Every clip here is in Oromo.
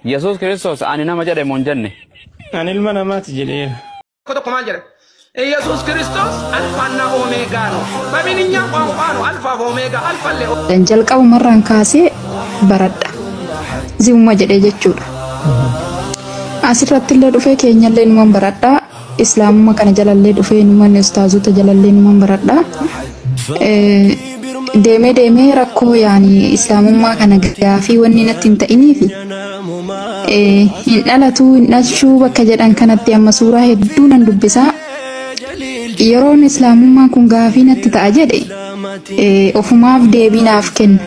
Yesus Kristos ani nama jedhe mon jenne. Ani ilma namaati jedheera. Kota kumaal jedhe. Yesus Kristos alfaanna omeegaano. Babininya qaanqaano alfaaf omeegaa alfallee. Dan jalqabu marraan kaasee baradha. Ziumma jedhee jechuudha. Asirratti illee dhufee keenyallee numan baradha. Islaamummaa kana jalallee dhufee numan ustaazota jalallee numan baradha. Deemee rakkoo yaani islaamummaa kana gaafii wanni natti hin ta'iniifi hin dhalatu hin dhalchuu bakka jedhan kanatti amma suuraa hedduu nan dubbisaa. Yeroon islaamummaan kun gaafii natti ta'a jedhe ofumaaf deebii naaf kenna.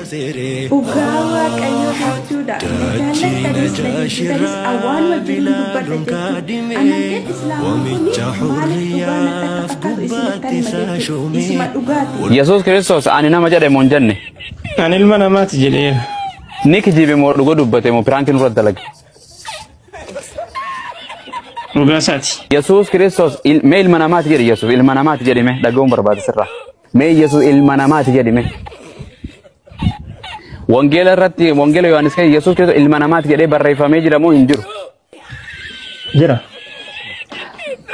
Yesus Kristos ani nama jedhe mon jenne. Ani ilma namaati jedheera. Ni kijibe moo dhugo dubbate moo piraankiin irratti dalage. Dhugaasati. Yesus Kristos mee ilma namaati jedhe Yesus ilma namaati jedhe mee dhaga'uun barbaade sirraa. Mee Yesus ilma namaati jedhe mee. Wangeela irratti wangeela Yohaannis kan Yesus Kristos ilma namaati jedhee barreeffamee jira moo hin jiru? Jira.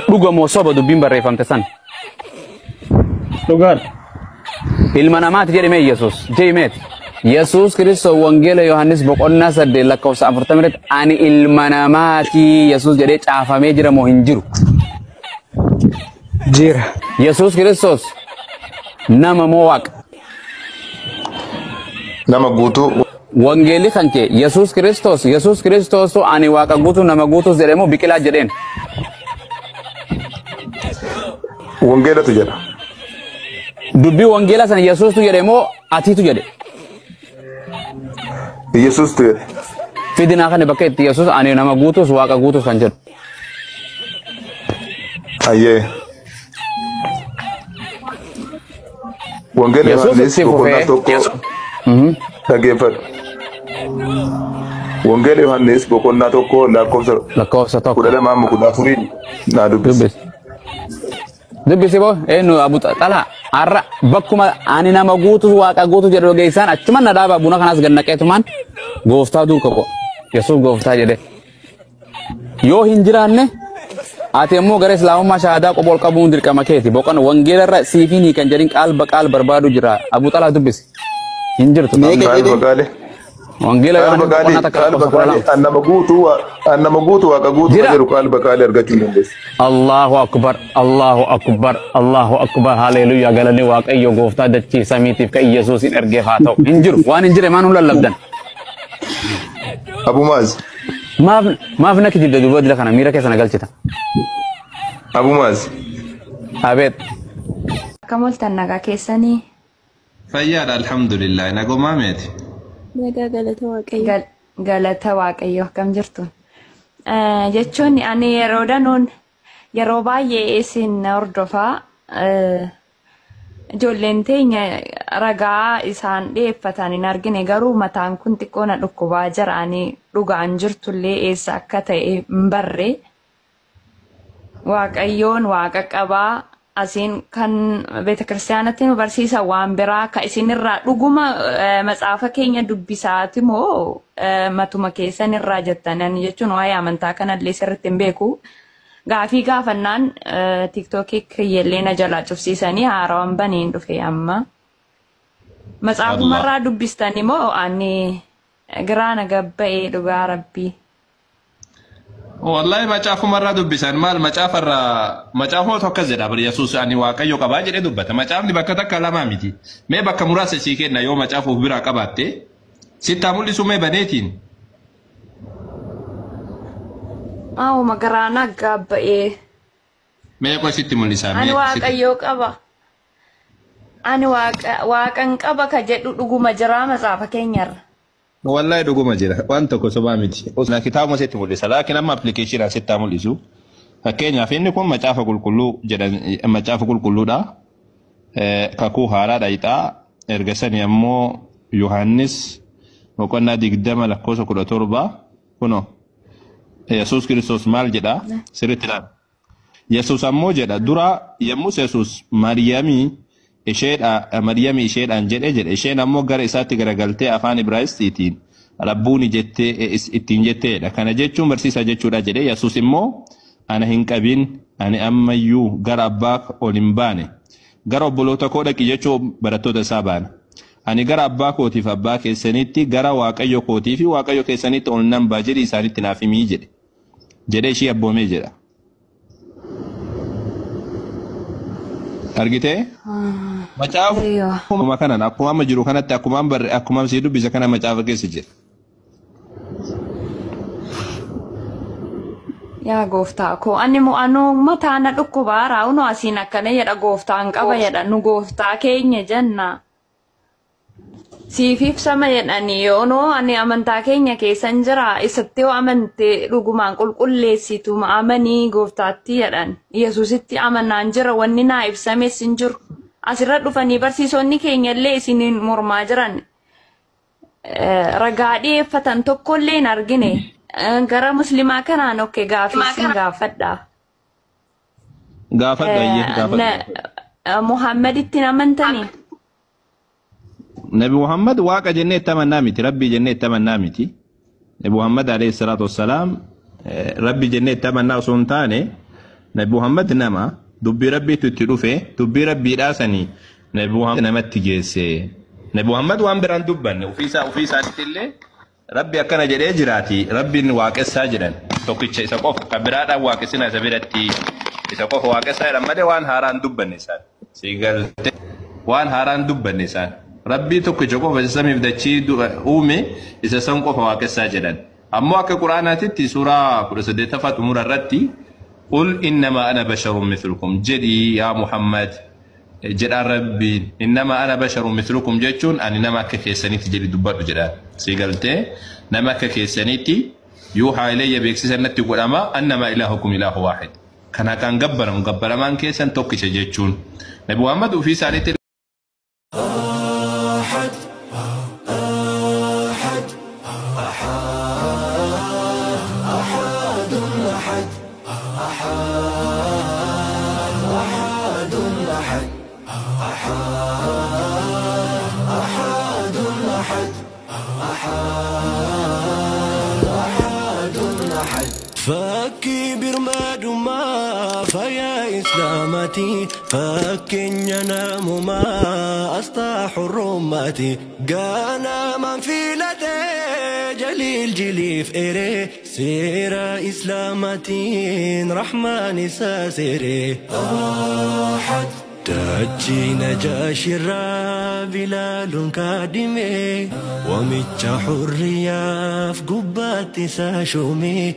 Dhuga moo soba dubbiin barreeffamte san? Dhugaadha. Ilma namaati jedhe mee Yesus jeemeeti. Yesus Kristos wangeela Yohaannis boqonnaa 8 lakkoofsa 40 ani ilma namaati Yesus jedhee caafamee jira moo hin jiru? Jira. Yesus Kristos nama moo waaqa? Nama guutuu. Wangeelli kan kee Yesus Kristos ani waaqa guutuu nama guutuu jedhee moo biqilaa jedheen? Wangeelatu jedha. Dubbii wangeela sana Yesuustu jedhe moo atiitu jedhe? Yesuustu jedhe. Fidinaa kan bakka itti Yesus ani nama guutuus waaqa guutuus kan jedhu. Ayyee. Wangeela Yohaannis boqonnaa tokko dhaggeeffadhu. Wangeela Yohaannis boqonnaa tokko lakkoofsa tokko 12 naa dubbisi. Dubbisi boo eenyu Abu Xalaa arra bakkuma ani nama guutuu waaqa guutuu jedhu geessaan achuma na dhaaba buna kanas gannaqeetumaan gooftaa duuka ko Yesuus gooftaa jedhe yoo hin jiraanne ati immoo gara islaamummaa shahaadaa qobol qabuun dirqama keeti boqonna wangeela irra siifiinii kan jedhin qaal baqaal barbaadu jira Abu Xalaa dubbisi hin jirtu wangeela Yohaannis annama guutuu waaqa guutuu jedhu qaal baqaal argachuu dandeessa. Allahu akbar haleluuyaa galanni waaqayyo gooftaa dachii samiitiif kan Yesuusin ergeef haa ta'u hin jiru waan hin jire maan lallabdan. Abu Maaz. Maaf na kijibda duuba dila kana miira keessa na galchita. Abu Maaz. Abeet. Akkam oltan nagaa keessanii? Fayyaadha alhamdulillah nagumaa meeti. Nagaa galata waaqayyo akkam jirtu? Jechuun ani yeroo baay'ee isin hordofaa ijoolleen teenya ragaa isaan dhiyeeffatan hin argine garuu mataan kun xiqqoo na dhukkubaa jira ani dhugaan jirtullee eessa akka ta'e hin barre waaqayyoon waaqa qabaa asin kan beetakiristaanatti nu barsiisa waan biraa ka isinirraa dhuguma matsaafa keenya dubbisaati moo matuma keessan irraa jettan jechuun waa'ee amantaa kanallee sirriitti hin beeku. Gaafii gaafannaan TikTokii kiyyellee na jalaa cufsiisanii haarawwan baniin dhufe amma. Matsaafumarraa dubbistani moo ani giraana gabba'ee dhugaa rabbii? Wallahi macaafumarraa dubbisan maal macaafuma tokko jedha bari Yesuus ani waaqayyo qabaa jedhee dubbata. Macaafni bakka takka lama miti. Mee bakka muraasa sii kenna yoo macaafuuf biraa qabaatte sitti mul'isu mee baneetiin. Magaraana gabba'ee. Mee qoy sitti mul'isa. Ani waaqayyo qaba. Ani waaqan qaba ka jedhu dhuguma jira matsaafa keenyarra. Wallahi dhuguma jira waan tokko sobaa miti. Osna kitaabuma sitti mul'isa laakiin amma appilikeeshinaan sitti mul'isu. Fakkeenyaaf inni kun macaafa qulqulluu jedhan macaafa qulqulluudha. Kakuu haaraadha ixaa erga sanii ammoo Yohaannis boqonnaa 20 lakkoofsa 17 kuno. Yesuus Kiristoos maal jedha sirriitti ilaala. Yesuus ammoo jedha dura yemmus Yesuus Maryamii isheedhaan jedhe isheen ammoo gara isaatti garagaltee afaan Ibraayistiitiin rabbuuni jettee ittiin jetteedha. Kana jechuun barsiisaa jechuudha jedhee Yesuus immoo ana hin qabin ani ammayyuu gara abbaa ol hin baane gara obboloota koo dhaqi jechuun barattoota isaa baana. Ani gara abbaa kootiif abbaa keessanitti gara waaqayyo kootii fi waaqayyo keessanitti ol nan baa jedhi isaanitti naaf himii jedhe. Jedhee ishii abboomee jedha. Argitee? Macaafa akkuma kanan akkuma amma jiru kanatti akkuma si dubbisa kana macaafa keessa jira. Yaa gooftaa koo ani mo'annoo mataa na dhukkubaa raawun asiin akkana jedha gooftaan qaba jedha nu gooftaa keenya jenna. Siif ibsama jedhanii yoonoo ani amantaa keenya keessan jira isatti yoo amante dhugumaan qulqulleessitu amanii gooftaatti jedhan Yesuusitti amannaan jira wanni naa ibsames hin jiru. Asirra dhufanii barsiisonni keenya illee isiniin mormaa jiran ragaa dhiyeeffatan tokkollee hin argine. Gara muslimaa kanaan okke gaaffiin gaafadha. Gaafadha. Muhammaditti amantanii. Nabi Muhammad waaqa jennee tamannaa miti rabbii jennee tamannaa miti. Nabi Muhammad alayhi salatu wassalaam rabbii jennee tamannaa osoo hin taane Nabi Muhammad nama dubbii rabbiitu itti dhufe dubbii rabbiidhaa sanii Nabi Muhammad namatti geesse. Nabi Muhammad waan biraan dubbanne ofii isaaniitti illee Rabbi akkana jedhee jiraati rabbiin waaqessaa jedhan tokkicha isa qofa kan biraadhaan waaqessina isa biratti isa qofa waaqessaa jedhan malee waan haaraan dubbanne isaan siigalte waan haaraan dubbanne isaan rabbii tokkicha qofa isa samiif dachii uume isa san qofa waaqessaa jedhan ammoo akka quraanaatitti suuraa 18 xumura irratti qul innamaa ana basharun mithlukum jedhi yaa Muhammad jedha rabbiin innamaa ana basharun mithlukum jechuun ani nama akka keessanitti jedhi dubbadhu jedha siigalte nama akka keessanitti yuuhaa ilayya beeksisan natti godhama annamaa ilaahukum ilaahu waahid kana kan gabbaramaan keessan tokkicha jechuun Nabi Muhammad ofii isaaniitti فكي برماد ما فيا إسلامتي فكي نام ما أصطاح الرماتي قانا من في لدي جليل جليف إيري سيرا إسلامتي رحمن ساسيري أحد تاجي نجاش الراب بلال كادمي ومتش حرية في قبات ساشومي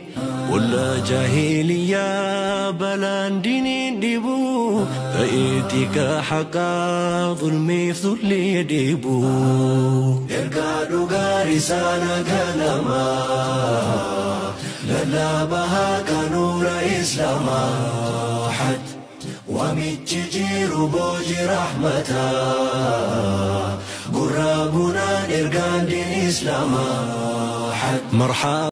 ولا جاهلية بلان ديني ديبو فايتك حقا ظلمي في ظلي ديبو يرقادو قارسانا قلما للا بها كانوا إسلاما حد ومتجير بوجي رحمتا قرابنا نرقان دين إسلاما حد مرحبا